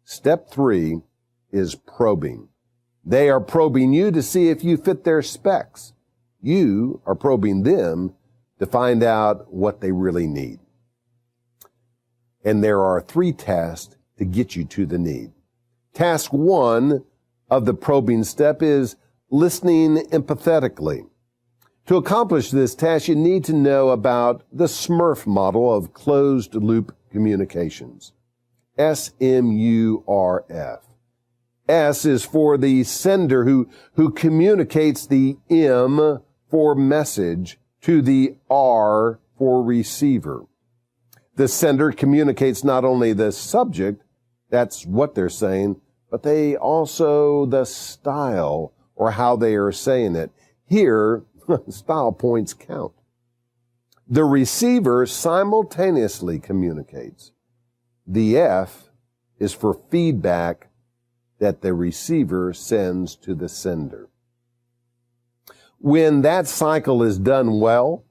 Step 3 is probing. They are probing you to see if you fit their specs. You are probing them to find out what they really need. And there are 3 tasks to get you to the need. Task 1 of the probing step is listening empathetically. To accomplish this task, you need to know about the SMURF model of closed-loop communications. SMURF. S is for the sender who communicates the M for message to the R for receiver. The sender communicates not only the subject, that's what they're saying, but they also the style or how they are saying it. Here, style points count. The receiver simultaneously communicates. The F is for feedback that the receiver sends to the sender. When that cycle is done well,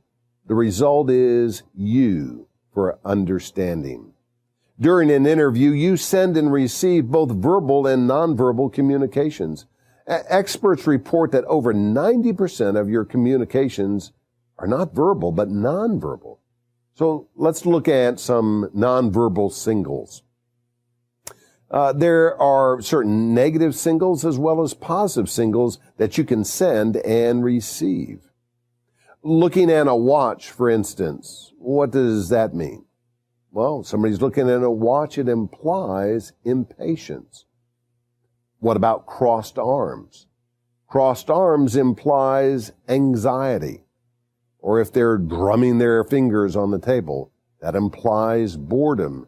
the result is U for understanding. During an interview, you send and receive both verbal and nonverbal communications. Experts report that over 90% of your communications are not verbal, but nonverbal. So let's look at some nonverbal signals. There are certain negative signals as well as positive signals that you can send and receive. Looking at a watch, for instance, what does that mean? Well, somebody's looking at a watch, it implies impatience. What about crossed arms? Crossed arms implies anxiety. Or if they're drumming their fingers on the table, that implies boredom.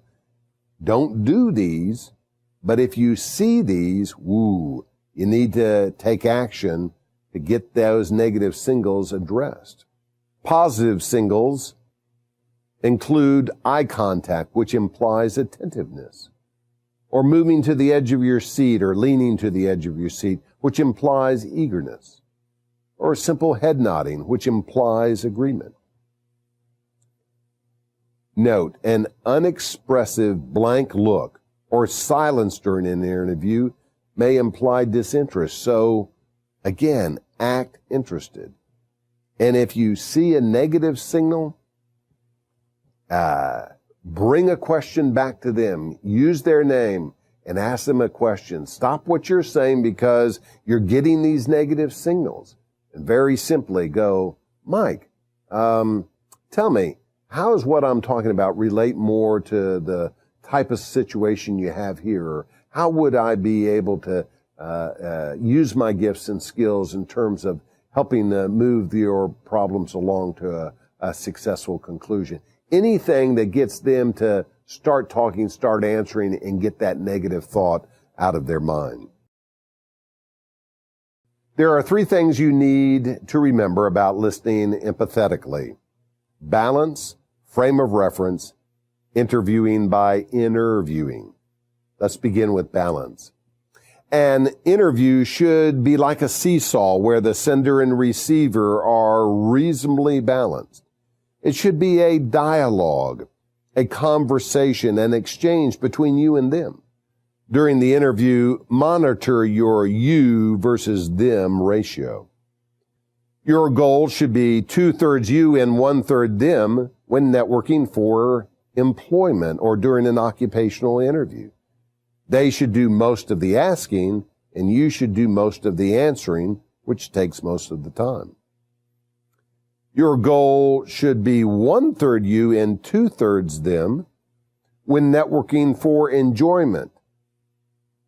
Don't do these, but if you see these, you need to take action to get those negative signals addressed. Positive signals include eye contact, which implies attentiveness, or moving to the edge of your seat or leaning to the edge of your seat, which implies eagerness, or simple head nodding, which implies agreement. Note, an unexpressive blank look or silence during an interview may imply disinterest. So, again, act interested. And if you see a negative signal, bring a question back to them. Use their name and ask them a question. Stop what you're saying because you're getting these negative signals. And very simply go, Mike, tell me, how does what I'm talking about relate more to the type of situation you have here? Or how would I be able to use my gifts and skills in terms of helping move your problems along to a successful conclusion? Anything that gets them to start talking, start answering, and get that negative thought out of their mind. There are 3 things you need to remember about listening empathetically: balance, frame of reference, interviewing by interviewing. Let's begin with balance. An interview should be like a seesaw where the sender and receiver are reasonably balanced. It should be a dialogue, a conversation, an exchange between you and them. During the interview, monitor your you versus them ratio. Your goal should be 2/3 you and 1/3 them when networking for employment or during an occupational interview. They should do most of the asking, and you should do most of the answering, which takes most of the time. Your goal should be 1/3 you and 2/3 them when networking for enjoyment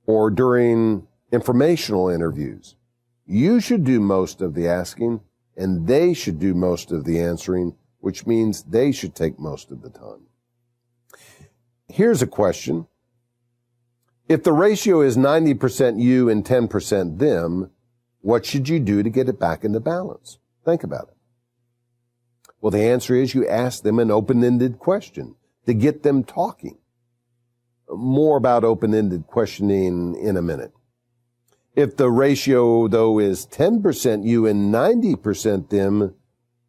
or during informational interviews. You should do most of the asking, and they should do most of the answering, which means they should take most of the time. Here's a question. If the ratio is 90% you and 10% them, what should you do to get it back into balance? Think about it. Well, the answer is you ask them an open-ended question to get them talking. More about open-ended questioning in a minute. If the ratio, though, is 10% you and 90% them,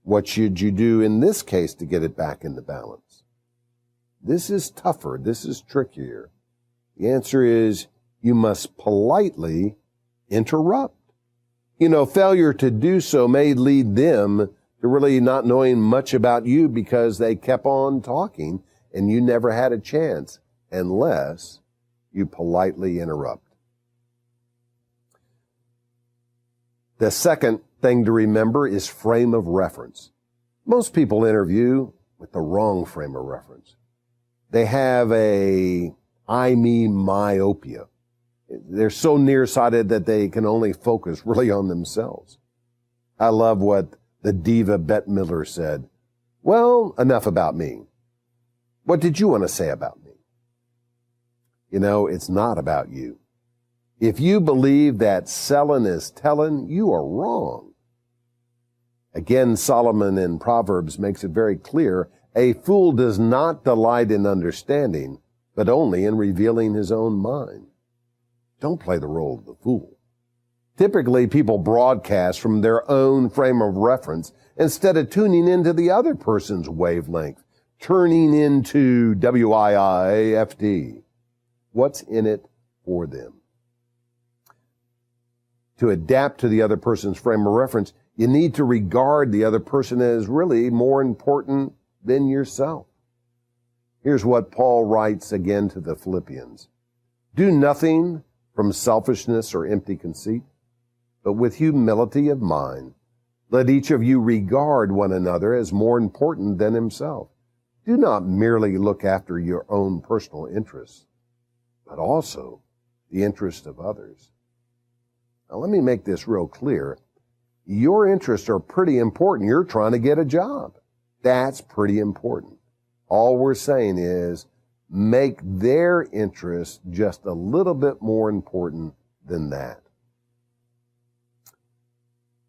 what should you do in this case to get it back into balance? This is tougher. This is trickier. The answer is you must politely interrupt. Failure to do so may lead them to really not knowing much about you because they kept on talking and you never had a chance unless you politely interrupt. The second thing to remember is frame of reference. Most people interview with the wrong frame of reference. They have a I, me, myopia. They're so nearsighted that they can only focus really on themselves. I love what the diva Bette Midler said. Well, enough about me. What did you want to say about me? It's not about you. If you believe that selling is telling, you are wrong. Again, Solomon in Proverbs makes it very clear, a fool does not delight in understanding, but only in revealing his own mind. Don't play the role of the fool. Typically, people broadcast from their own frame of reference instead of tuning into the other person's wavelength, turning into WIIFD. What's in it for them? To adapt to the other person's frame of reference, you need to regard the other person as really more important than yourself. Here's what Paul writes again to the Philippians. Do nothing from selfishness or empty conceit, but with humility of mind, let each of you regard one another as more important than himself. Do not merely look after your own personal interests, but also the interest of others. Now, let me make this real clear. Your interests are pretty important. You're trying to get a job. That's pretty important. All we're saying is make their interests just a little bit more important than that.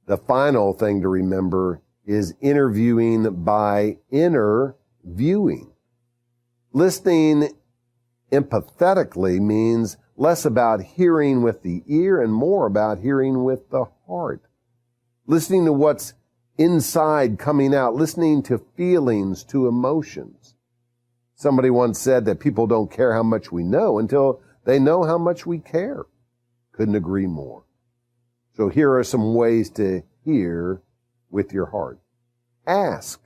The final thing to remember is interviewing by inner viewing. Listening empathetically means less about hearing with the ear and more about hearing with the heart. Listening to what's inside coming out, listening to feelings, to emotions. Somebody once said that people don't care how much we know until they know how much we care. Couldn't agree more. So here are some ways to hear with your heart. Ask,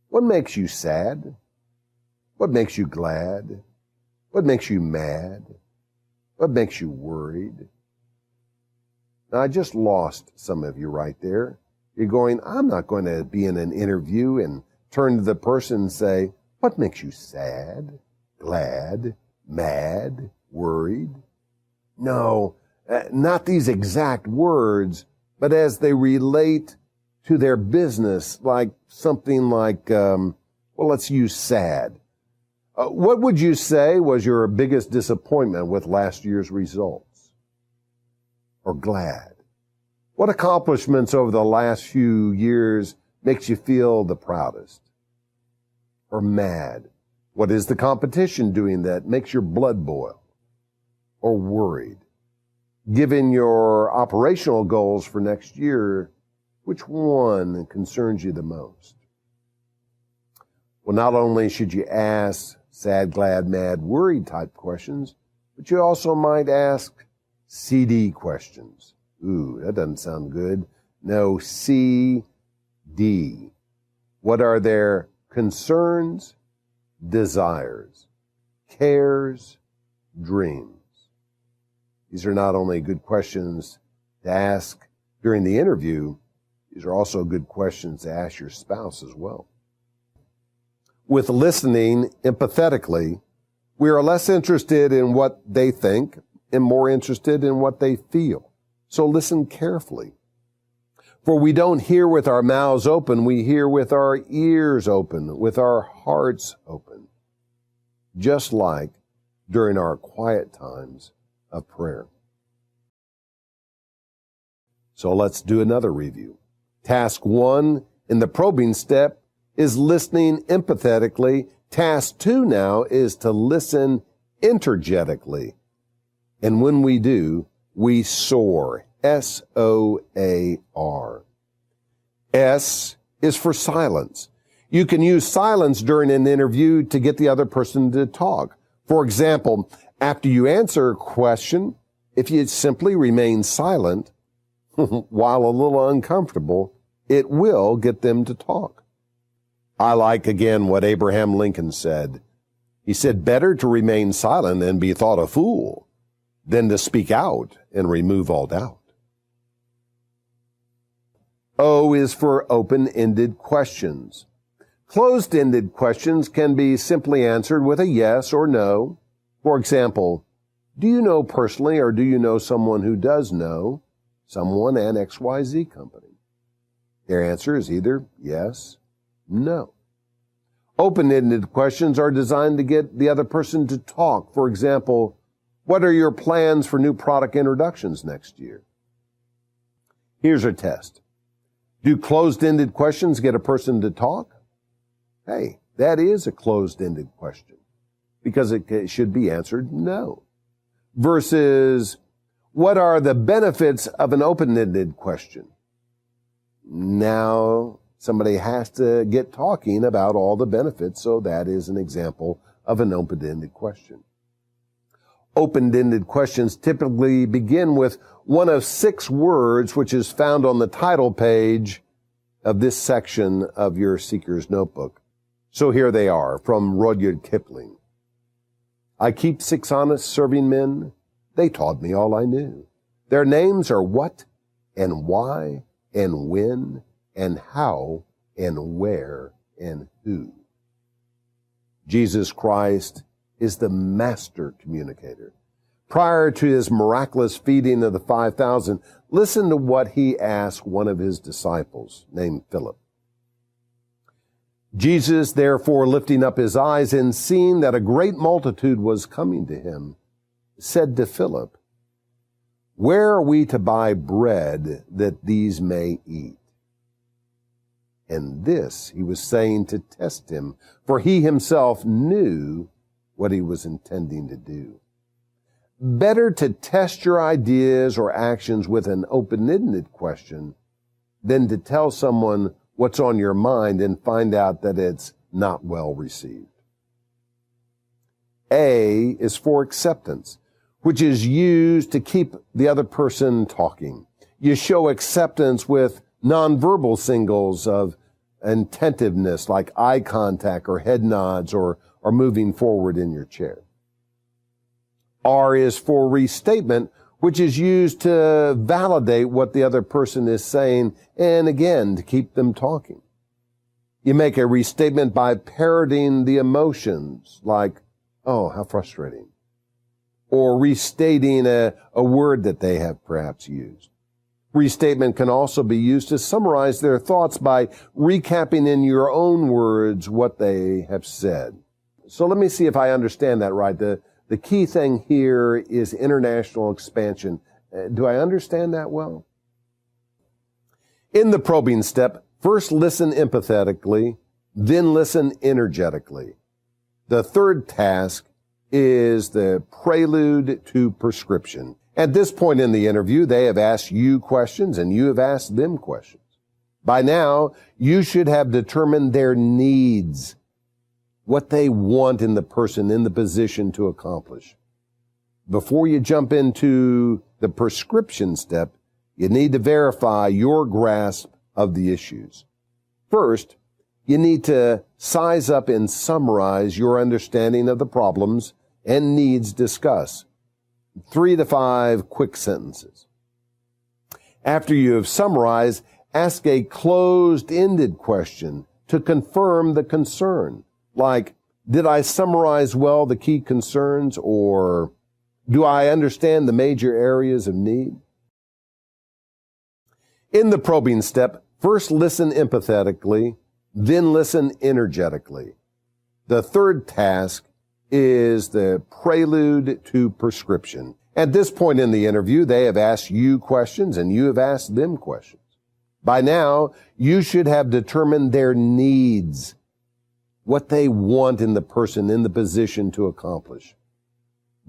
what makes you sad? What makes you glad? What makes you mad? What makes you worried? Now, I just lost some of you right there. You're going, I'm not going to be in an interview and turn to the person and say, what makes you sad, glad, mad, worried? No, not these exact words, but as they relate to their business, like something like, let's use sad. What would you say was your biggest disappointment with last year's results? Or glad? What accomplishments over the last few years makes you feel the proudest? Or mad? What is the competition doing that makes your blood boil? Or worried? Given your operational goals for next year, which one concerns you the most? Well, not only should you ask sad, glad, mad, worried type questions, but you also might ask CD questions. Ooh, that doesn't sound good. No, CD. What are their concerns, desires, cares, dreams? These are not only good questions to ask during the interview, these are also good questions to ask your spouse as well. With listening empathetically, we are less interested in what they think and more interested in what they feel. So listen carefully. For we don't hear with our mouths open, we hear with our ears open, with our hearts open. Just like during our quiet times of prayer. So let's do another review. Task 1 in the probing step is listening empathetically. Task 2 now is to listen energetically. And when we do, we soar. S-O-A-R. S is for silence. You can use silence during an interview to get the other person to talk. For example, After you answer a question, if you simply remain silent, while a little uncomfortable, it will get them to talk. I like, again, what Abraham Lincoln said. He said, better to remain silent and be thought a fool than to speak out and remove all doubt. O is for open-ended questions. Closed-ended questions can be simply answered with a yes or no. For example, do you know personally or do you know someone who does know someone at XYZ company? Their answer is either yes, no. Open-ended questions are designed to get the other person to talk. For example, what are your plans for new product introductions next year? Here's a test. Do closed-ended questions get a person to talk? Hey, that is a closed-ended question because it should be answered no. Versus, what are the benefits of an open-ended question? Now, somebody has to get talking about all the benefits, so that is an example of an open-ended question. Open-ended questions typically begin with one of 6 words, which is found on the title page of this section of your Seeker's Notebook. So here they are from Rudyard Kipling. I keep 6 honest serving men. They taught me all I knew. Their names are what and why and when and how and where and who. Jesus Christ is the master communicator. Prior to his miraculous feeding of the 5,000, listen to what he asked one of his disciples named Philip. Jesus, therefore, lifting up his eyes and seeing that a great multitude was coming to him, said to Philip, where are we to buy bread that these may eat? And this he was saying to test him, for he himself knew what he was intending to do. Better to test your ideas or actions with an open-ended question than to tell someone what's on your mind and find out that it's not well received. A is for acceptance, which is used to keep the other person talking. You show acceptance with nonverbal signals of attentiveness like eye contact or head nods or moving forward in your chair. R is for restatement, which is used to validate what the other person is saying and again to keep them talking. You make a restatement by parroting the emotions like, oh, how frustrating. Or restating a word that they have perhaps used. Restatement can also be used to summarize their thoughts by recapping in your own words what they have said. So let me see if I understand that right. The key thing here is international expansion. Do I understand that well? In the probing step, first listen empathetically, then listen energetically. The third task is the prelude to prescription. At this point in the interview, they have asked you questions and you have asked them questions. By now, you should have determined their needs, what they want in the person in the position to accomplish. Before you jump into the prescription step, you need to verify your grasp of the issues. First, you need to size up and summarize your understanding of the problems and needs discussed. 3 to 5 quick sentences. After you have summarized, ask a closed-ended question to confirm the concern. Like, did I summarize well the key concerns, or do I understand the major areas of need? In the probing step, first listen empathetically, then listen energetically. The third task is the prelude to prescription. At this point in the interview, they have asked you questions and you have asked them questions. By now, you should have determined their needs, what they want in the person in the position to accomplish.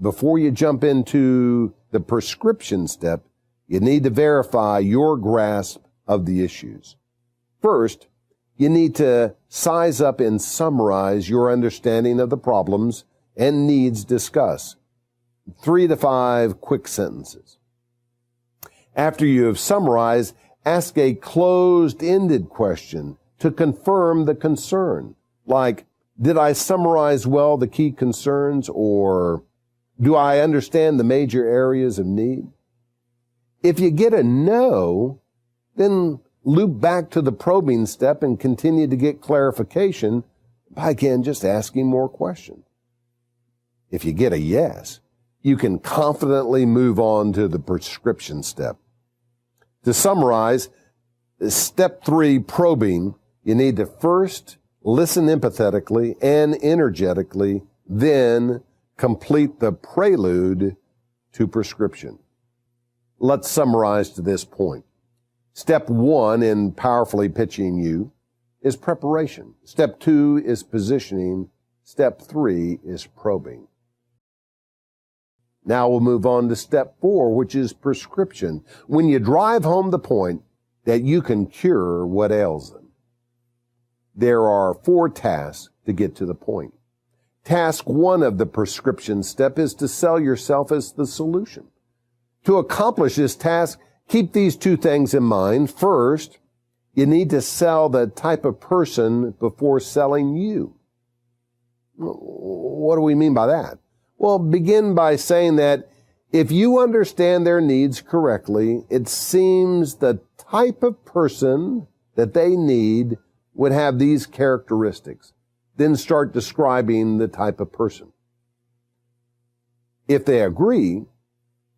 Before you jump into the prescription step, you need to verify your grasp of the issues. First, you need to size up and summarize your understanding of the problems and needs discussed. 3 to 5 quick sentences. After you have summarized, ask a closed-ended question to confirm the concern. Like, did I summarize well the key concerns, or do I understand the major areas of need? If you get a no, then loop back to the probing step and continue to get clarification by, again, just asking more questions. If you get a yes, you can confidently move on to the prescription step. To summarize, step 3, probing, you need to first listen empathetically and energetically, then complete the prelude to prescription. Let's summarize to this point. Step 1 in powerfully pitching you is preparation. Step 2 is positioning. Step 3 is probing. Now we'll move on to step 4, which is prescription. When you drive home the point that you can cure what ails them. There are 4 tasks to get to the point. Task 1 of the prescription step is to sell yourself as the solution. To accomplish this task, keep these 2 things in mind. First, you need to sell the type of person before selling you. What do we mean by that? Well, begin by saying that if you understand their needs correctly, it seems the type of person that they need would have these characteristics. Then start describing the type of person. If they agree,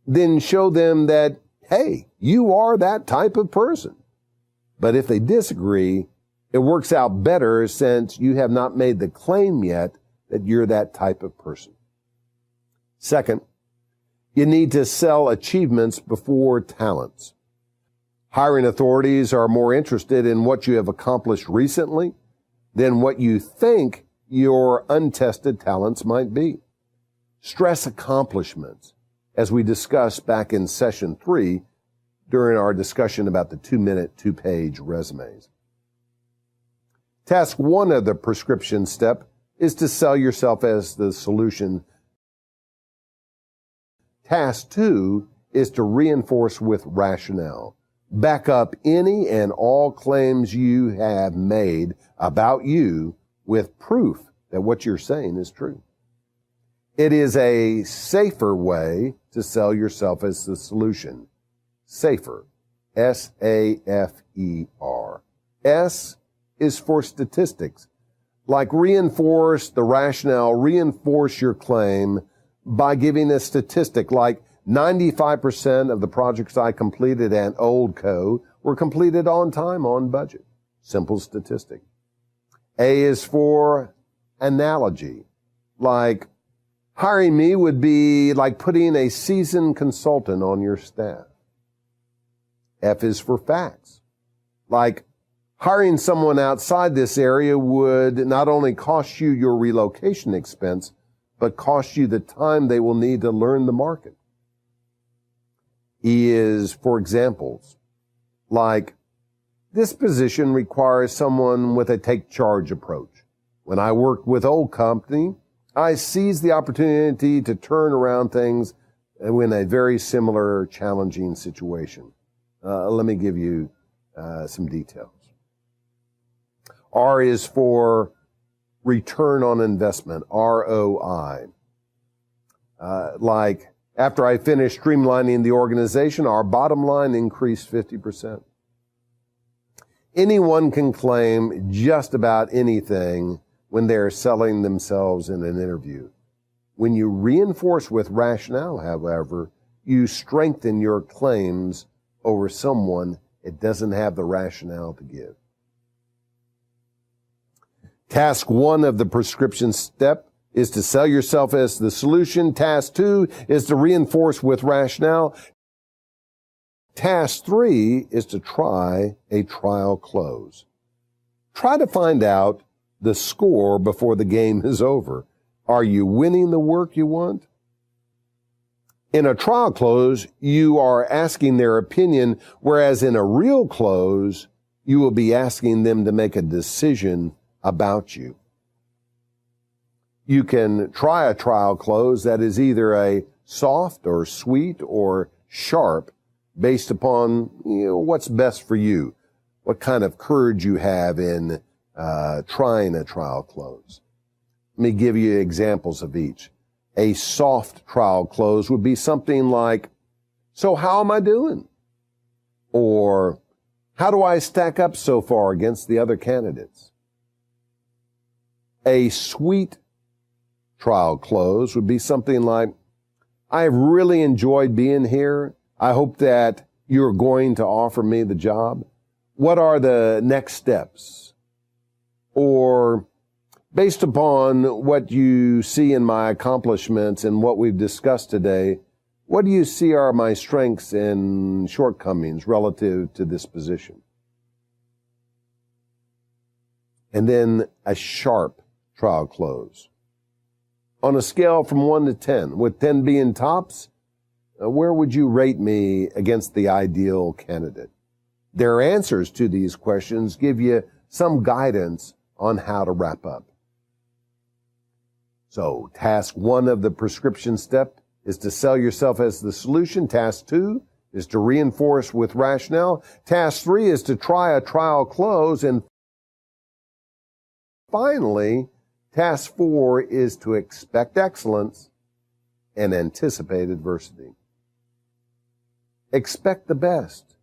then show them that, hey, you are that type of person. But if they disagree, it works out better since you have not made the claim yet that you're that type of person. Second, you need to sell achievements before talents. Hiring authorities are more interested in what you have accomplished recently than what you think your untested talents might be. Stress accomplishments, as we discussed back in session 3 during our discussion about the 2-minute, 2-page resumes. Task 1 of the prescription step is to sell yourself as the solution. Task 2 is to reinforce with rationale. Back up any and all claims you have made about you with proof that what you're saying is true. It is a safer way to sell yourself as the solution. Safer. S-A-F-E-R. S is for statistics. Like reinforce the rationale, reinforce your claim by giving a statistic like 95% of the projects I completed at Oldco were completed on time, on budget. Simple statistic. A is for analogy. Like hiring me would be like putting a seasoned consultant on your staff. F is for facts. Like hiring someone outside this area would not only cost you your relocation expense, but cost you the time they will need to learn the market. E is for examples. Like, this position requires someone with a take charge approach. When I worked with old company, I seized the opportunity to turn around things in a very similar challenging situation. Let me give you some details. R is for return on investment, ROI. Like, after I finished streamlining the organization, our bottom line increased 50%. Anyone can claim just about anything when they're selling themselves in an interview. When you reinforce with rationale, however, you strengthen your claims over someone it doesn't have the rationale to give. Task 1 of the prescription step is to sell yourself as the solution. Task 2 is to reinforce with rationale. Task 3 is to try a trial close. Try to find out the score before the game is over. Are you winning the work you want? In a trial close, you are asking their opinion, whereas in a real close, you will be asking them to make a decision about you. You can try a trial close that is either a soft or sweet or sharp based upon, what's best for you, what kind of courage you have in trying a trial close. Let me give you examples of each. A soft trial close would be something like, "So how am I doing?" Or, "How do I stack up so far against the other candidates?" A sweet trial close would be something like, "I have really enjoyed being here. I hope that you're going to offer me the job. What are the next steps?" Or, "Based upon what you see in my accomplishments and what we've discussed today, what do you see are my strengths and shortcomings relative to this position?" And then a sharp trial close. On a scale from 1 to 10, with 10 being tops, where would you rate me against the ideal candidate? Their answers to these questions give you some guidance on how to wrap up. So, task 1 of the prescription step is to sell yourself as the solution. Task 2 is to reinforce with rationale. Task 3 is to try a trial close. And finally, task 4 is to expect excellence and anticipate adversity. Expect the best.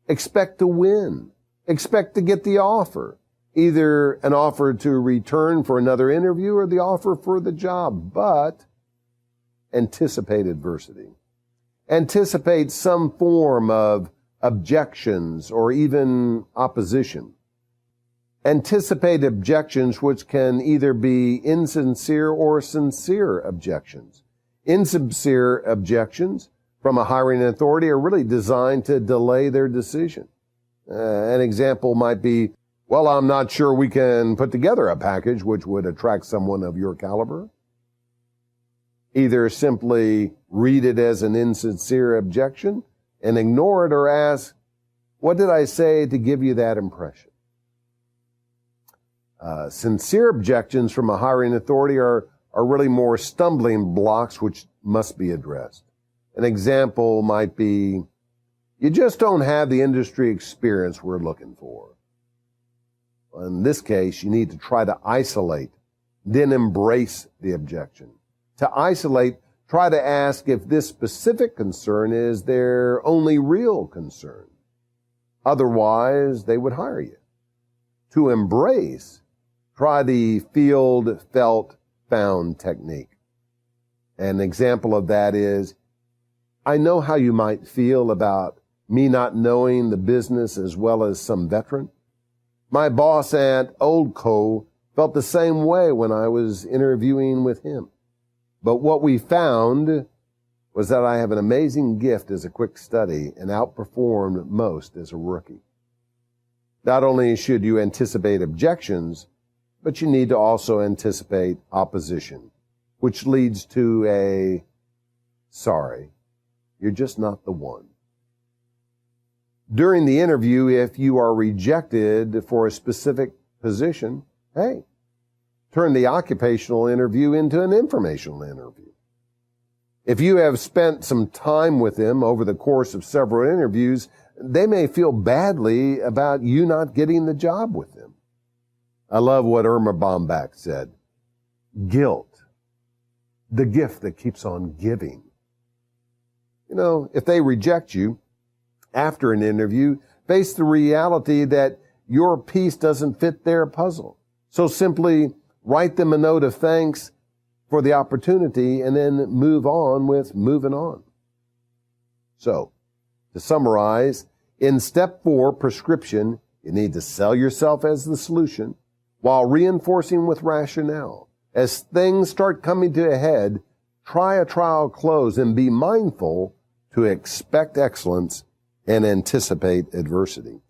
Expect to win. Expect to get the offer. Either an offer to return for another interview or the offer for the job, but anticipate adversity. Anticipate some form of objections or even opposition. Anticipate objections which can either be insincere or sincere objections. Insincere objections from a hiring authority are really designed to delay their decision. An example might be, "Well, I'm not sure we can put together a package which would attract someone of your caliber." Either simply read it as an insincere objection and ignore it, or ask, "What did I say to give you that impression?" Sincere objections from a hiring authority are really more stumbling blocks which must be addressed. An example might be, "You just don't have the industry experience we're looking for." In this case, you need to try to isolate, then embrace the objection. To isolate, try to ask if this specific concern is their only real concern. Otherwise, they would hire you. To embrace, try the field, felt, found technique. An example of that is, "I know how you might feel about me not knowing the business as well as some veteran. My boss at Oldco felt the same way when I was interviewing with him. But what we found was that I have an amazing gift as a quick study and outperformed most as a rookie." Not only should you anticipate objections, but you need to also anticipate opposition, which leads to a, "Sorry, you're just not the one." During the interview, if you are rejected for a specific position, hey, turn the occupational interview into an informational interview. If you have spent some time with them over the course of several interviews, they may feel badly about you not getting the job with them. I love what Irma Bombach said. "Guilt, the gift that keeps on giving." If they reject you after an interview, face the reality that your piece doesn't fit their puzzle. So simply write them a note of thanks for the opportunity and then move on with moving on. So, to summarize, in step 4, prescription, you need to sell yourself as the solution while reinforcing with rationale. As things start coming to a head, try a trial close and be mindful to expect excellence and anticipate adversity.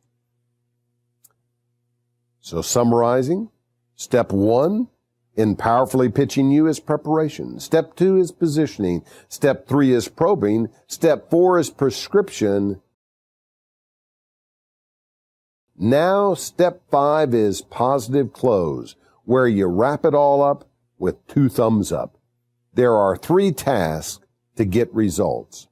So summarizing, step 1 in powerfully pitching you is preparation. Step 2 is positioning. Step 3 is probing. Step 4 is prescription. Now step 5 is positive close, where you wrap it all up with 2 thumbs up. There are 3 tasks to get results.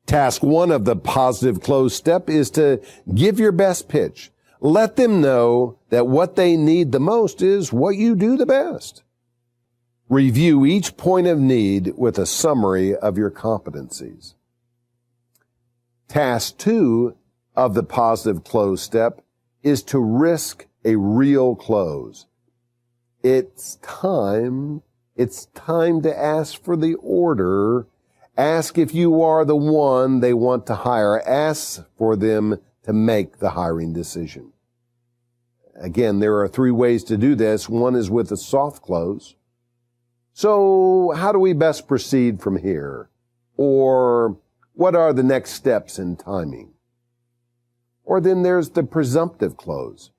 Task 1 of the positive close step is to give your best pitch. Let them know that what they need the most is what you do the best. Review each point of need with a summary of your competencies. Task 2 of the positive close step is to risk a real close. It's time to ask for the order. Ask if you are the one they want to hire. Ask for them to make the hiring decision. Again, there are 3 ways to do this. One is with a soft close. So how do we best proceed from here? Or what are the next steps in timing? Or then there's the presumptive close.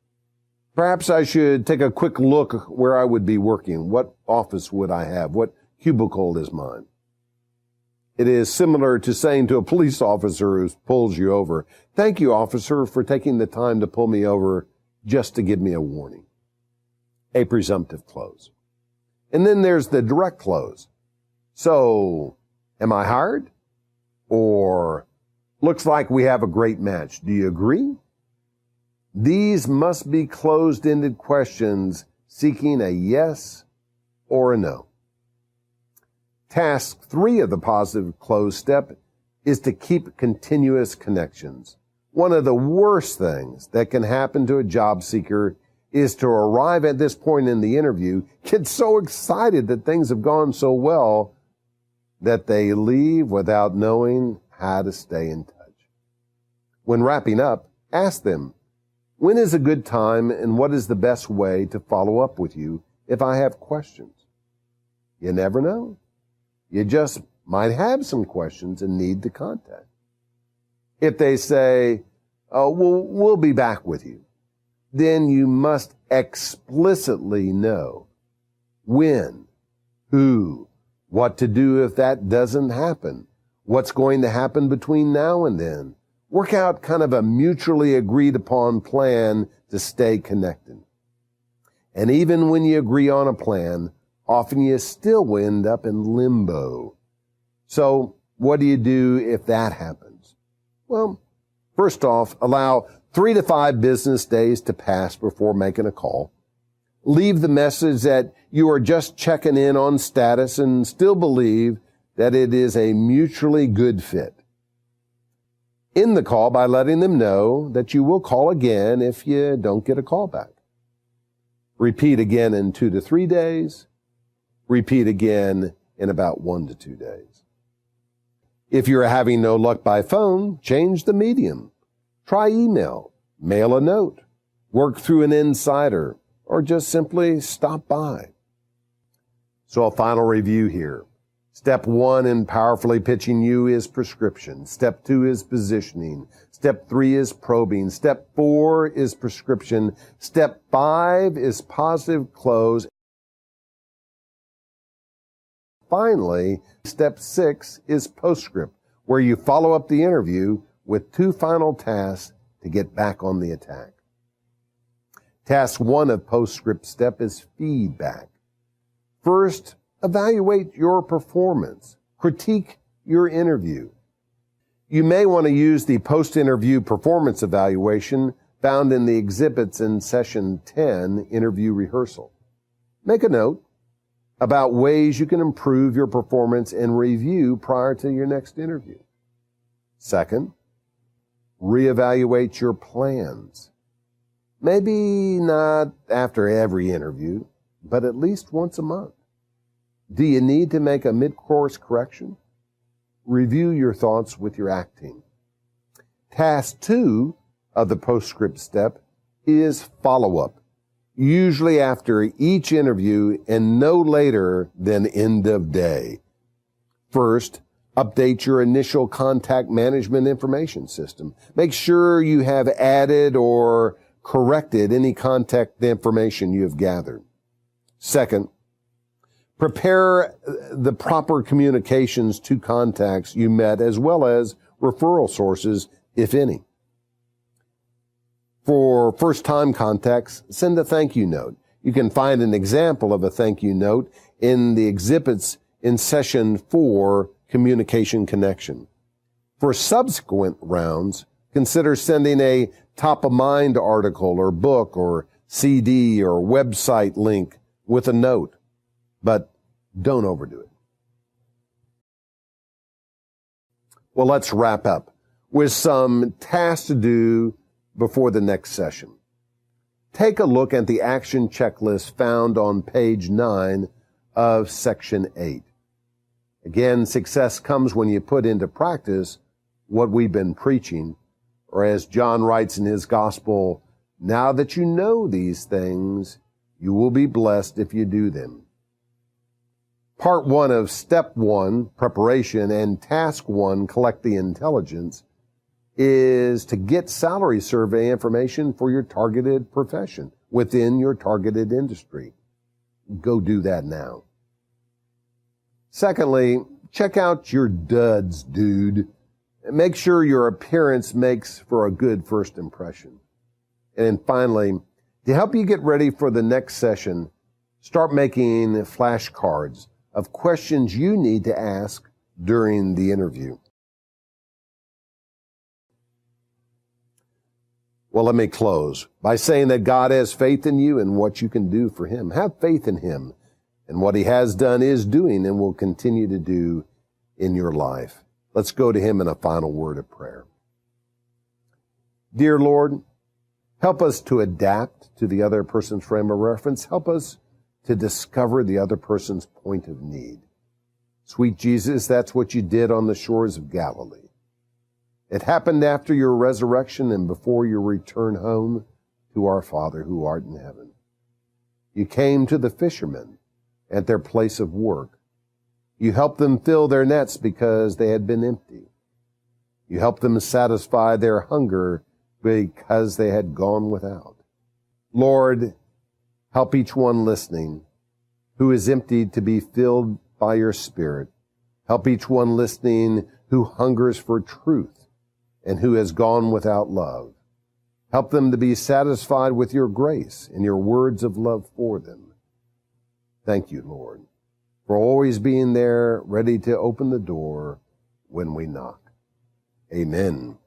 Perhaps I should take a quick look where I would be working. What office would I have? What cubicle is mine? It is similar to saying to a police officer who pulls you over, "Thank you, officer, for taking the time to pull me over just to give me a warning." A presumptive close. And then there's the direct close. So, am I hired? Or, looks like we have a great match. Do you agree? These must be closed-ended questions seeking a yes or a no. Task 3 of the positive close step is to keep continuous connections. One of the worst things that can happen to a job seeker is to arrive at this point in the interview, get so excited that things have gone so well that they leave without knowing how to stay in touch. When wrapping up, ask them, when is a good time and what is the best way to follow up with you if I have questions? You never know. You just might have some questions and need to contact. If they say, "Oh, we'll be back with you," then you must explicitly know when, who, what to do if that doesn't happen, what's going to happen between now and then. Work out kind of a mutually agreed upon plan to stay connected. And even when you agree on a plan, often you still end up in limbo. So what do you do if that happens? Well, first off, allow 3 to 5 business days to pass before making a call. Leave the message that you are just checking in on status and still believe that it is a mutually good fit. End the call by letting them know that you will call again if you don't get a call back. Repeat again in 2 to 3 days. Repeat again in about 1 to 2 days. If you're having no luck by phone, change the medium. Try email, mail a note, work through an insider, or just simply stop by. So a final review here. Step 1 in powerfully pitching you is prescription. Step 2 is positioning. Step 3 is probing. Step 4 is prescription. Step 5 is positive close. Finally, step 6 is postscript, where you follow up the interview with 2 final tasks to get back on the attack. Task 1 of postscript step is feedback. First, evaluate your performance. Critique your interview. You may want to use the post-interview performance evaluation found in the exhibits in Session 10, Interview Rehearsal. Make a note about ways you can improve your performance and review prior to your next interview. Second, reevaluate your plans. Maybe not after every interview, but at least once a month. Do you need to make a mid-course correction? Review your thoughts with your ACT team. Task 2 of the postscript step is follow-up, usually after each interview and no later than end of day. First, update your initial contact management information system. Make sure you have added or corrected any contact information you have gathered. Second, prepare the proper communications to contacts you met as well as referral sources, if any. For first-time contacts, send a thank you note. You can find an example of a thank you note in the exhibits in Session 4, communication connection. For subsequent rounds, consider sending a top-of-mind article or book or CD or website link with a note, but don't overdo it. Well, let's wrap up with some tasks to do before the next session. Take a look at the action checklist found on page 9 of section 8. Again, success comes when you put into practice what we've been preaching, or as John writes in his gospel, now that you know these things, you will be blessed if you do them. Part 1 of step 1, preparation, and task 1, collect the intelligence, is to get salary survey information for your targeted profession within your targeted industry. Go do that now. Secondly, check out your duds, dude. Make sure your appearance makes for a good first impression. And then finally, to help you get ready for the next session, start making flashcards of questions you need to ask during the interview. Well, let me close by saying that God has faith in you and what you can do for Him. Have faith in Him and what He has done, is doing, and will continue to do in your life. Let's go to Him in a final word of prayer. Dear Lord, help us to adapt to the other person's frame of reference. Help us to discover the other person's point of need. Sweet Jesus, that's what you did on the shores of Galilee. It happened after your resurrection and before your return home to our Father who art in heaven. You came to the fishermen at their place of work. You helped them fill their nets because they had been empty. You helped them satisfy their hunger because they had gone without. Lord, help each one listening who is empty to be filled by your Spirit. Help each one listening who hungers for truth and who has gone without love. Help them to be satisfied with your grace and your words of love for them. Thank you, Lord, for always being there, ready to open the door when we knock. Amen.